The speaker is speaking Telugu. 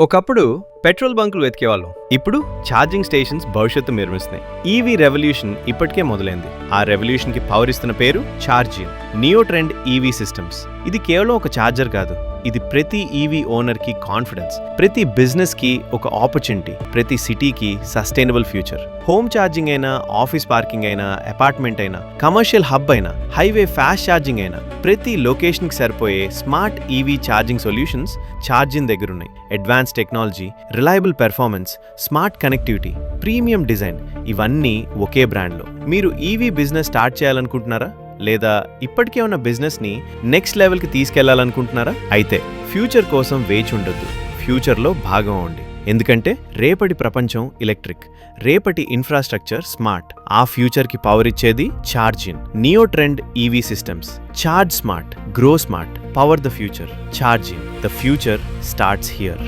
ఒకప్పుడు పెట్రోల్ బంకులు వెతికేవాళ్ళం. ఇప్పుడు ఛార్జింగ్ స్టేషన్స్ భవిష్యత్తు నిర్మిస్తున్నాయి. ఈవీ రెవల్యూషన్ ఇప్పటికే మొదలైంది. ఆ రెవల్యూషన్ కి పవర్ ఇస్తున్న పేరు Chargin. Neo trend EV systems. ఇది కేవలం ఒక ఛార్జర్ కాదు, ఇది ప్రతి ఈవీ ఓనర్ కి కాన్ఫిడెన్స్, ప్రతి బిజినెస్ కి ఒక ఆపర్చునిటీ, ప్రతి సిటీకి సస్టైనబుల్ ఫ్యూచర్. హోమ్ ఛార్జింగ్ అయినా, ఆఫీస్ పార్కింగ్ అయినా, అపార్ట్మెంట్ అయినా, కమర్షియల్ హబ్ అయినా, హైవే ఫాస్ట్ ఛార్జింగ్ అయినా, ప్రతి లొకేషన్ కి సరిపోయే smart EV charging solutions Chargin దగ్గరున్నాయి. Advance technology, reliable performance, smart connectivity, premium design, ఇవన్నీ ఒకే బ్రాండ్లో. మీరు ఈవీ బిజినెస్ స్టార్ట్ చేయాలనుకుంటున్నారా? లేదా ఇప్పటికే ఉన్న బిజినెస్ని నెక్స్ట్ లెవెల్కి తీసుకెళ్లాలనుకుంటున్నారా? అయితే ఫ్యూచర్ కోసం వేచి ఉండొద్దు, ఫ్యూచర్లో భాగం అవ్వండి. ఎందుకంటే రేపటి ప్రపంచం ఎలక్ట్రిక్, రేపటి ఇన్ఫ్రాస్ట్రక్చర్ స్మార్ట్. ఆ ఫ్యూచర్కి పవర్ ఇచ్చేది Chargin. Neo trend EV systems. Charge smart, grow smart, power the future. Chargin. The future starts here.